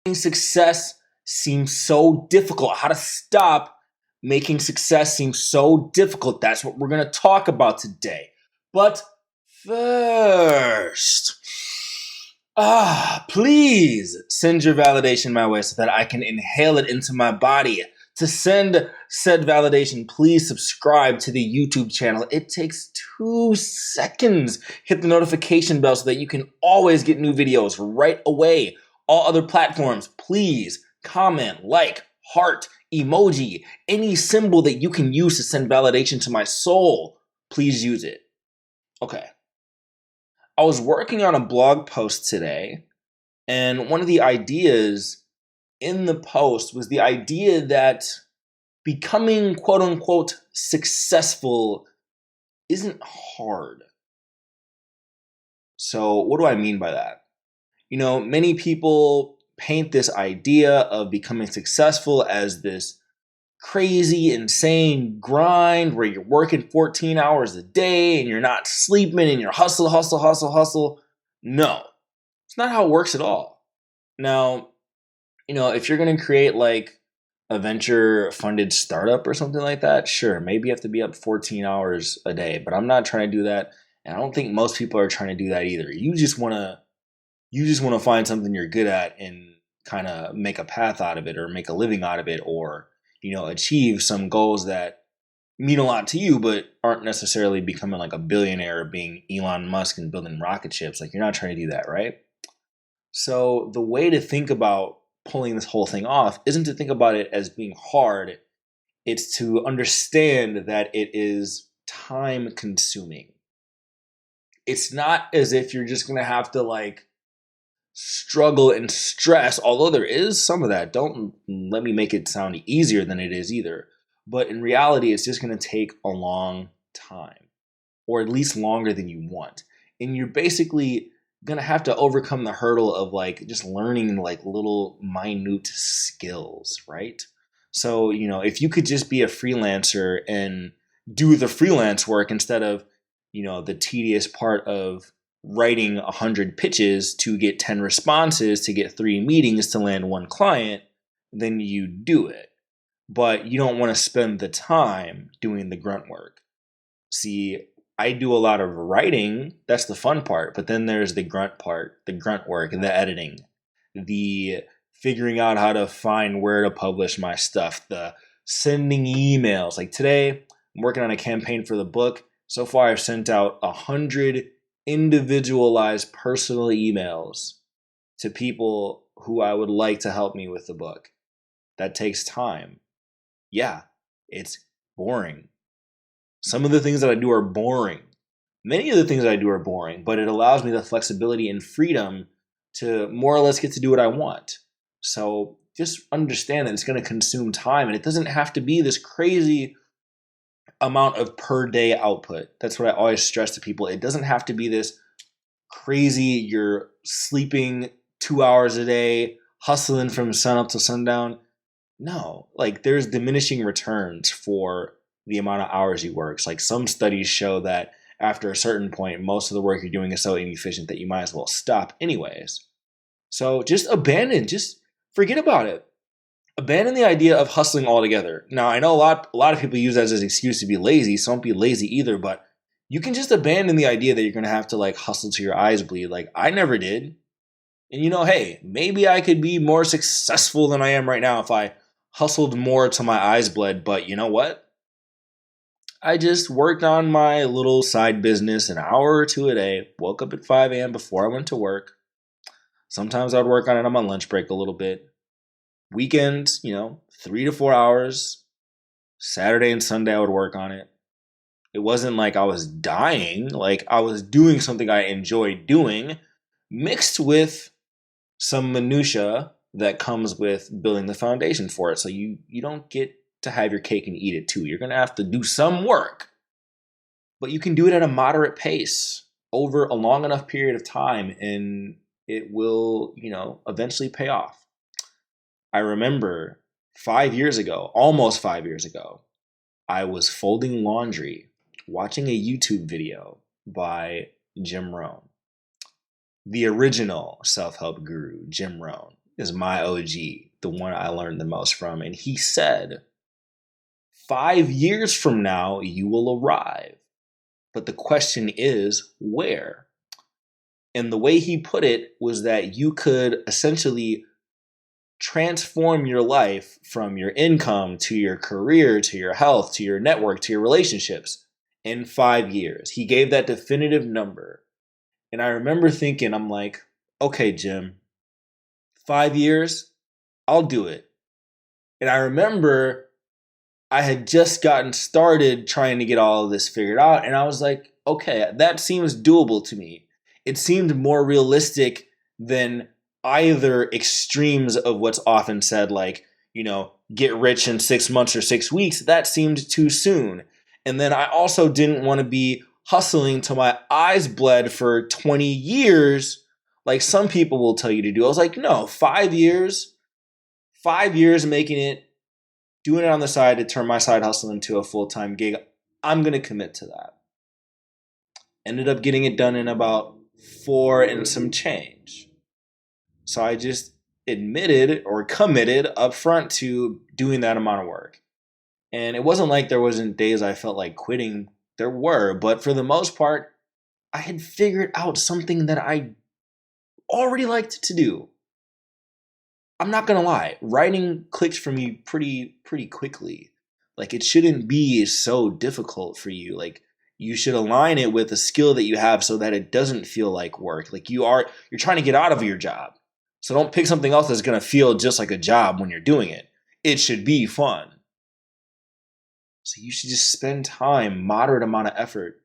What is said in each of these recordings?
Success seems so difficult. How to stop making success seem so difficult. That's what we're going to talk about today. But first, please send your validation my way so that I can inhale it into my body. To send said validation, please subscribe to the YouTube channel. It takes 2 seconds. Hit the notification bell so that you can always get new videos right away. All other platforms, please comment, like, heart, emoji, any symbol that you can use to send validation to my soul. Please use it. Okay. I was working on a blog post today, and one of the ideas in the post was the idea that becoming quote unquote successful isn't hard. So, what do I mean by that? Many people paint this idea of becoming successful as this crazy, insane grind where you're working 14 hours a day and you're not sleeping and you're hustle, hustle, hustle, hustle. No, it's not how it works at all. Now, if you're going to create like a venture funded startup or something like that, sure, maybe you have to be up 14 hours a day, but I'm not trying to do that. And I don't think most people are trying to do that either. You just want to find something you're good at and kind of make a path out of it or make a living out of it or, achieve some goals that mean a lot to you, but aren't necessarily becoming like a billionaire or being Elon Musk and building rocket ships. Like, you're not trying to do that, right? So the way to think about pulling this whole thing off isn't to think about it as being hard. It's to understand that it is time consuming. It's not as if you're just going to have to like struggle and stress, although there is some of that. Don't let me make it sound easier than it is either. But in reality, it's just going to take a long time, or at least longer than you want. And you're basically going to have to overcome the hurdle of like just learning like little minute skills, right? So, if you could just be a freelancer and do the freelance work instead of, the tedious part of writing 100 pitches to get 10 responses to get 3 meetings to land 1 client, then you do it. But you don't want to spend the time doing the grunt work. See, I do a lot of writing. That's the fun part. But then there's the grunt part, the grunt work, and the editing, the figuring out how to find where to publish my stuff, the sending emails. Like today, I'm working on a campaign for the book. So far, I've sent out 100 individualized personal emails to people who I would like to help me with the book. That takes time. Yeah, it's boring. Some of the things that I do are boring. Many of the things that I do are boring, but it allows me the flexibility and freedom to more or less get to do what I want. So just understand that it's going to consume time, and it doesn't have to be this crazy amount of per day output. That's what I always stress to people. It doesn't have to be this crazy, you're sleeping 2 hours a day, hustling from sun up to sundown. No, like there's diminishing returns for the amount of hours you work. Like some studies show that after a certain point, most of the work you're doing is so inefficient that you might as well stop anyways. So just forget about it. Abandon the idea of hustling altogether. Now, I know a lot of people use that as an excuse to be lazy, so don't be lazy either, but you can just abandon the idea that you're going to have to like hustle to your eyes bleed. Like I never did. And hey, maybe I could be more successful than I am right now if I hustled more till my eyes bled, but you know what? I just worked on my little side business an hour or 2 a day, woke up at 5 a.m. before I went to work. Sometimes I'd work on it on my lunch break a little bit. Weekends, 3 to 4 hours. Saturday and Sunday I would work on it. It wasn't like I was dying, like I was doing something I enjoyed doing, mixed with some minutia that comes with building the foundation for it. So you don't get to have your cake and eat it too. You're going to have to do some work, but you can do it at a moderate pace over a long enough period of time, and it will, eventually pay off. I remember 5 years ago, almost 5 years ago, I was folding laundry, watching a YouTube video by Jim Rohn, the original self-help guru, Jim Rohn. is my OG, the one I learned the most from. And he said, 5 years from now, you will arrive. But the question is, where? And the way he put it was that you could essentially transform your life from your income to your career, to your health, to your network, to your relationships in 5 years. He gave that definitive number. And I remember thinking, I'm like, okay, Jim, 5 years, I'll do it. And I remember I had just gotten started trying to get all of this figured out. And I was like, okay, that seems doable to me. It seemed more realistic than either extremes of what's often said, like, get rich in 6 months or 6 weeks. That seemed too soon. And then I also didn't want to be hustling till my eyes bled for 20 years, like some people will tell you to do. I was like, no, 5 years, 5 years making it, doing it on the side to turn my side hustle into a full-time gig. I'm going to commit to that. Ended up getting it done in about 4 and some change. So I just admitted or committed up front to doing that amount of work. And it wasn't like there wasn't days I felt like quitting. There were, but for the most part, I had figured out something that I already liked to do. I'm not gonna lie, writing clicked for me pretty quickly. Like, it shouldn't be so difficult for you. Like, you should align it with a skill that you have so that it doesn't feel like work. Like, you're trying to get out of your job. So don't pick something else that's gonna feel just like a job when you're doing it. It should be fun. So you should just spend time, moderate amount of effort.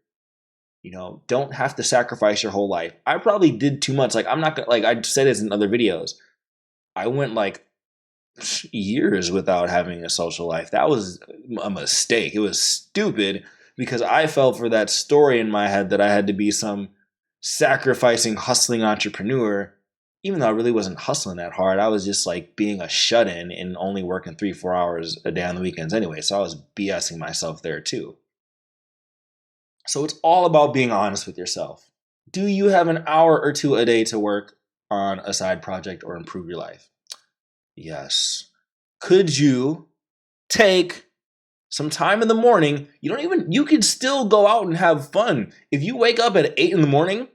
Don't have to sacrifice your whole life. I probably did too much. Like, I'm not gonna, like I said this in other videos. I went like years without having a social life. That was a mistake. It was stupid because I fell for that story in my head that I had to be some sacrificing, hustling entrepreneur, even though I really wasn't hustling that hard. I was just like being a shut-in and only working 3-4 hours a day on the weekends anyway. So I was BSing myself there too. So it's all about being honest with yourself. Do you have an hour or two a day to work on a side project or improve your life? Yes. Could you take some time in the morning? You can still go out and have fun. If you wake up at 8 in the morning,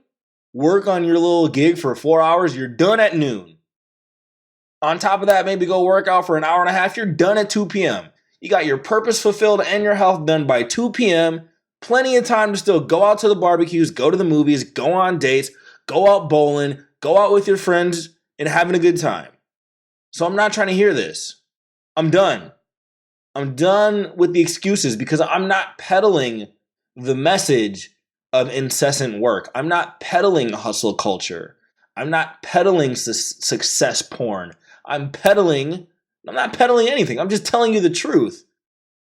work on your little gig for 4 hours, you're done at noon. On top of that, maybe go work out for an hour and a half, you're done at 2 p.m. You got your purpose fulfilled and your health done by 2 p.m. Plenty of time to still go out to the barbecues, go to the movies, go on dates, go out bowling, go out with your friends and having a good time. So I'm not trying to hear this. I'm done. I'm done with the excuses because I'm not peddling the message of incessant work. I'm not peddling hustle culture. I'm not peddling success porn. I'm not peddling anything. I'm just telling you the truth.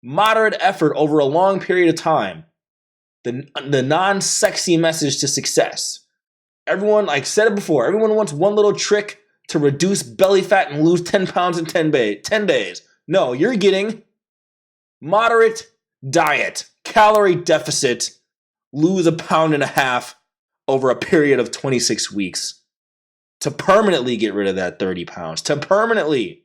Moderate effort over a long period of time. The non-sexy message to success. Everyone, like I said it before, everyone wants one little trick to reduce belly fat and lose 10 pounds in 10 days. No, you're getting moderate diet, calorie deficit, lose 1.5 pounds over a period of 26 weeks to permanently get rid of that 30 pounds, to permanently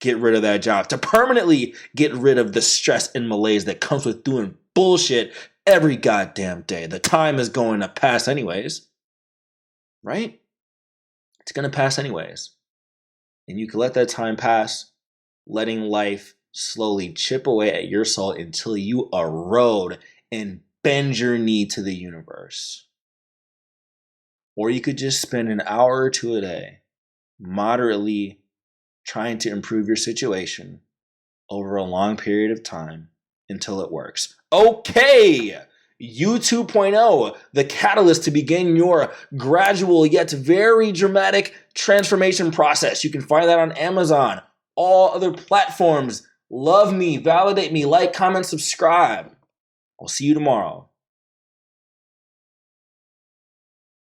get rid of that job, to permanently get rid of the stress and malaise that comes with doing bullshit every goddamn day. The time is going to pass anyways, right? It's going to pass anyways. And you can let that time pass, letting life slowly chip away at your soul until you erode and bend your knee to the universe. Or you could just spend an hour or two a day moderately trying to improve your situation over a long period of time until it works. Okay, You 2.0, the catalyst to begin your gradual yet very dramatic transformation process. You can find that on Amazon, all other platforms. Love me, validate me, like, comment, subscribe. I'll see you tomorrow.